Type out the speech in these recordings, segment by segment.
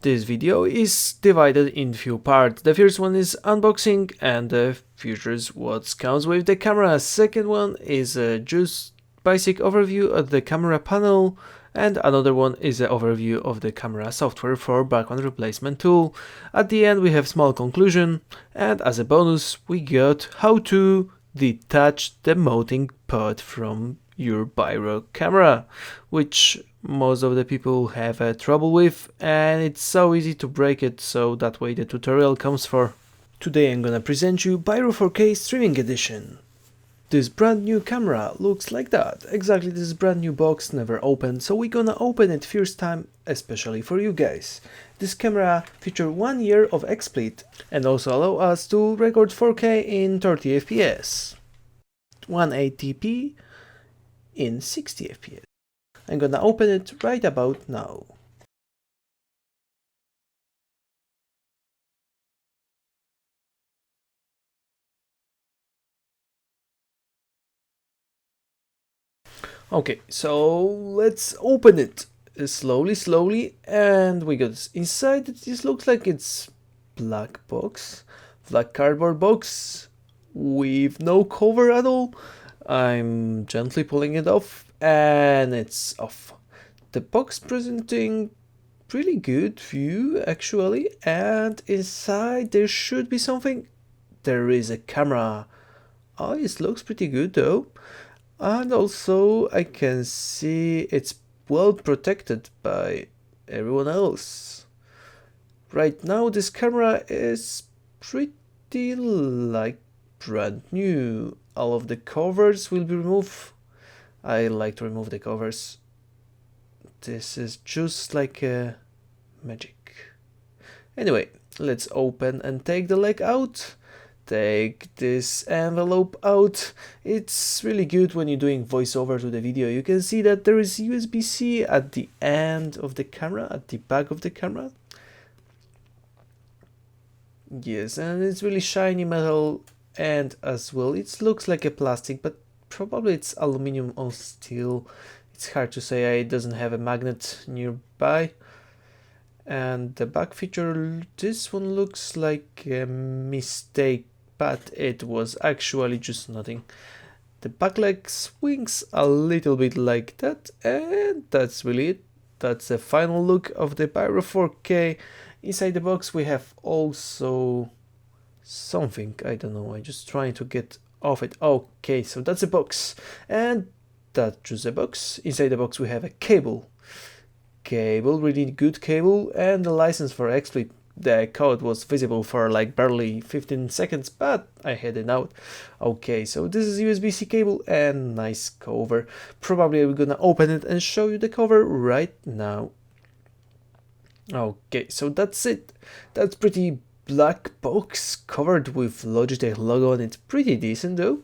This video is divided in few parts. The first one is unboxing and the features what comes with the camera. Second one is just basic overview of the camera panel, and another one is an overview of the camera software for background replacement tool. At the end we have small conclusion, and as a bonus we got how to detach the mounting pod from your Brio camera, which most of the people have trouble with, and it's so easy to break it, so that way the tutorial comes for. Today I'm gonna present you Brio 4K Streaming Edition. This brand new camera looks like that. Exactly, this brand new box, never opened, so we're gonna open it first time, especially for you guys. This camera features 1 year of XSplit and also allow us to record 4K in 30 fps, 180p in 60 fps. I'm gonna open it right about now. Okay, so let's open it slowly, and we got inside. This looks like it's black cardboard box with no cover at all. I'm gently pulling it off, and it's off. The box presenting really good view actually, and inside there should be something. There is a camera. Oh, it looks pretty good though. And also I can see it's well protected by everyone else. Right now this camera is pretty like brand new. All of the covers will be removed. I like to remove the covers. This is just like a magic. Anyway, let's open and take the leg out. Take this envelope out. It's really good when you're doing voiceover to the video. You can see that there is USB-C at the end of the camera, at the back of the camera. Yes, and it's really shiny metal, and as well it looks like a plastic, but probably it's aluminum or steel. It's hard to say, it doesn't have a magnet nearby. And the back feature, this one looks like a mistake, but it was actually just nothing. The back leg swings a little bit like that, and that's really it. That's the final look of the Brio 4K. Inside the box we have also something, I don't know, I'm just trying to get off it. Okay, so that's a box, and that's just a box. Inside the box we have a cable, really good cable, and the license for XSplit. The code was visible for like barely 15 seconds, but I had it out. Okay, so this is USB-C cable and nice cover. Probably we're gonna open it and show you the cover right now. Okay, so that's it. That's pretty black box covered with Logitech logo on it. Pretty decent though.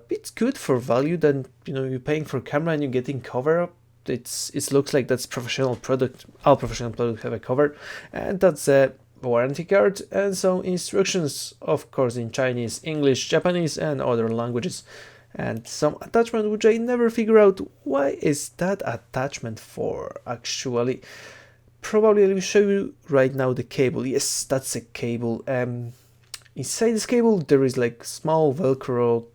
It's good for value. Then you're paying for camera and you're getting cover up. It looks like that's professional product. All professional products have a cover, and that's a warranty card and some instructions, of course, in Chinese, English, Japanese, and other languages, and some attachment which I never figure out why is that attachment for actually. Probably I will show you right now the cable. Yes, that's a cable. Inside this cable there is like small Velcro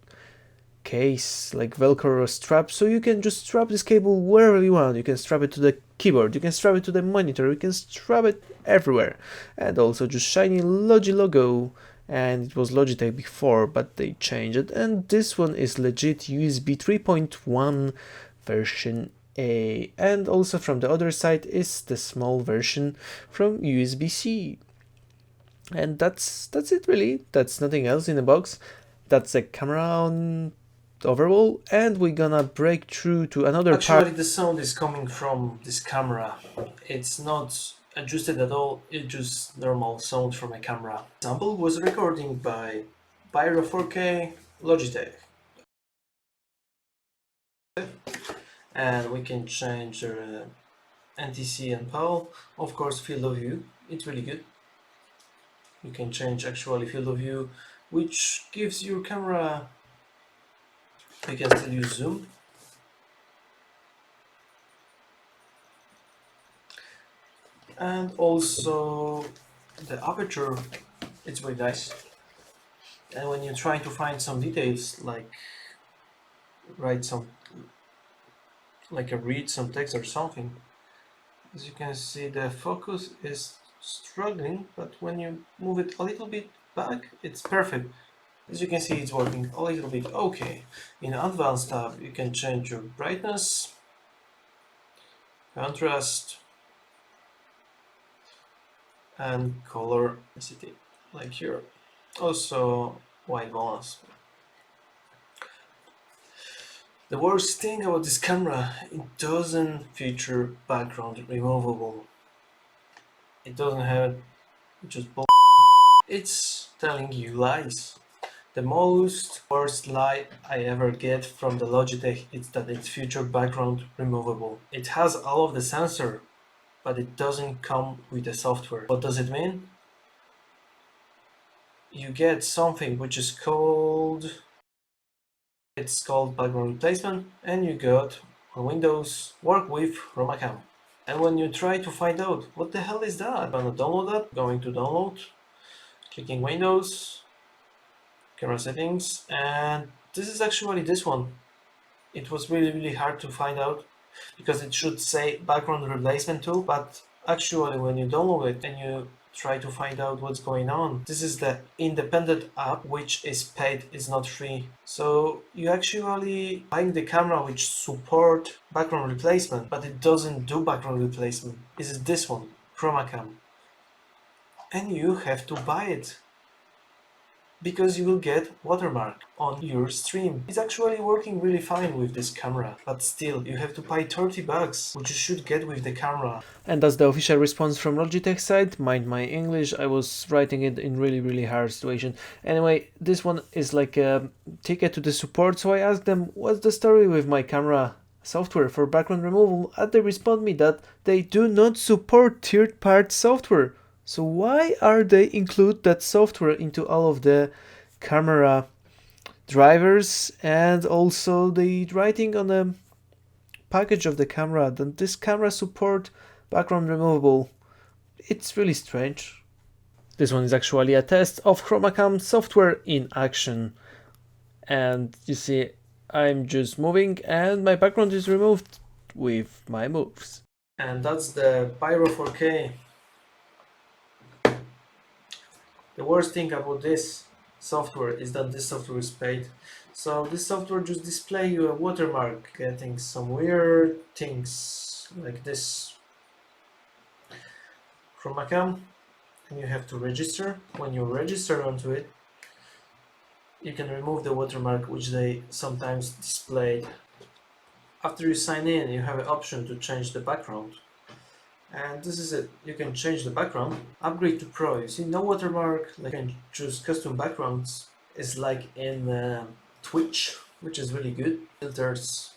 case, like Velcro strap, so you can just strap this cable wherever you want. You can strap it to the keyboard, you can strap it to the monitor, you can strap it everywhere. And also just shiny Logi logo, and it was Logitech before but they changed it, and this one is legit USB 3.1 version A, and also from the other side is the small version from USB-C. And that's it really. That's nothing else in the box. That's a camera on overall, and we're gonna break through to another part. Actually, the sound is coming from this camera. It's not adjusted at all, it's just normal sound from a camera. Sample was recording by Brio 4K Logitech. And we can change the NTC and PAL. Of course, field of view, it's really good. You can change actually field of view, which gives your camera, you can still use zoom. And also the aperture, it's very nice. And when you're trying to find some details, like write some, like a read some text or something, as you can see, the focus is struggling, but when you move it a little bit back, it's perfect. As you can see, it's working a little bit okay. In Advanced tab, you can change your brightness, contrast, and color density, like here. Also, white balance. The worst thing about this camera, it doesn't feature background removable. It doesn't have it, just bull. It's telling you lies. The most worst lie I ever get from the Logitech is that it's future background removable. It has all of the sensor, but it doesn't come with the software. What does it mean? You get something which is called, it's called background replacement, and you got on Windows work with Chroma. And when you try to find out what the hell is that, I'm gonna download that, going to download, clicking Windows, camera settings, and this is actually this one. It was really hard to find out because it should say background replacement tool, but actually when you download it and you try to find out what's going on, this is the independent app which is paid, is not free. So you actually buying the camera which support background replacement, but it doesn't do background replacement. This is this one, Chroma, and you have to buy it because you will get watermark on your stream. It's actually working really fine with this camera, but still you have to pay 30 bucks, which you should get with the camera. And that's the official response from Logitech side. Mind my English, I was writing it in really hard situation. Anyway, this one is like a ticket to the support, so I asked them what's the story with my camera software for background removal, and they respond me that they do not support third-party software. So why are they include that software into all of the camera drivers, and also the writing on the package of the camera that this camera support background removable? It's really strange. This one is actually a test of Chroma software in action, and you see I'm just moving and my background is removed with my moves. And that's the Pyro 4K. The worst thing about this software is that this software is paid. So this software just display you a watermark, getting some weird things like this. Chroma, and you have to register. When you register onto it, you can remove the watermark which they sometimes display. After you sign in, you have an option to change the background. And this is it. You can change the background, upgrade to Pro. You see, no watermark. Like, you can choose custom backgrounds. It's like in Twitch, which is really good. Filters,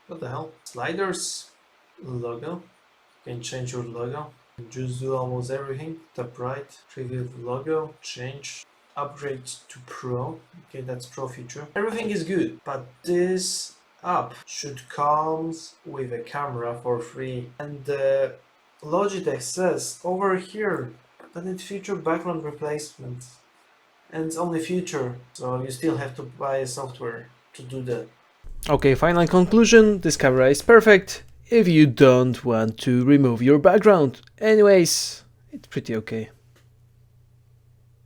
what the hell? Sliders, logo. You can change your logo. You can just do almost everything. Top right, preview the logo, change, upgrade to Pro. Okay, that's Pro feature. Everything is good, but this app should come with a camera for free. And Logitech says over here that it feature background replacement, and it's only feature, so you still have to buy a software to do that. Okay, final conclusion, this camera is perfect if you don't want to remove your background. Anyways, it's pretty okay.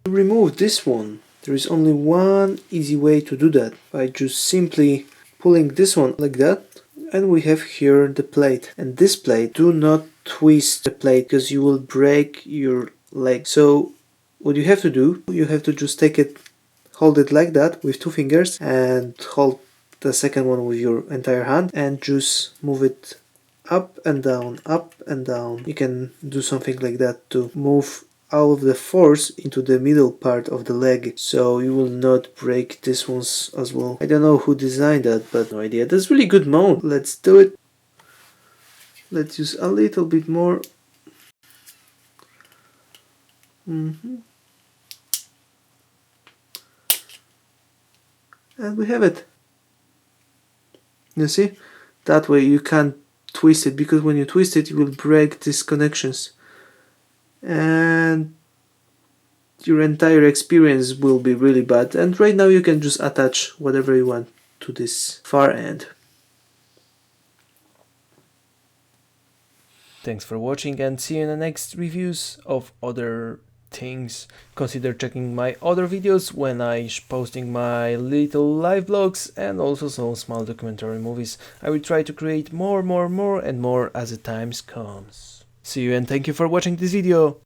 To remove this one, there is only one easy way to do that, by just simply pulling this one like that, and we have here the plate. And this plate, do not twist the plate because you will break your leg. So what you have to do, you have to just take it, hold it like that with two fingers, and hold the second one with your entire hand, and just move it up and down, up and down. You can do something like that to move all of the force into the middle part of the leg, so you will not break this ones as well. I don't know who designed that, but no idea. That's really good mount. Let's do it. Let's use a little bit more. And we have it. You see? That way you can't twist it, because when you twist it you will break these connections. and your entire experience will be really bad. And right now you can just attach whatever you want to this far end. Thanks for watching, and see you in the next reviews of other things. Consider checking my other videos when I posting my little live vlogs and also some small documentary movies. I will try to create more and more as the times comes. See you, and thank you for watching this video.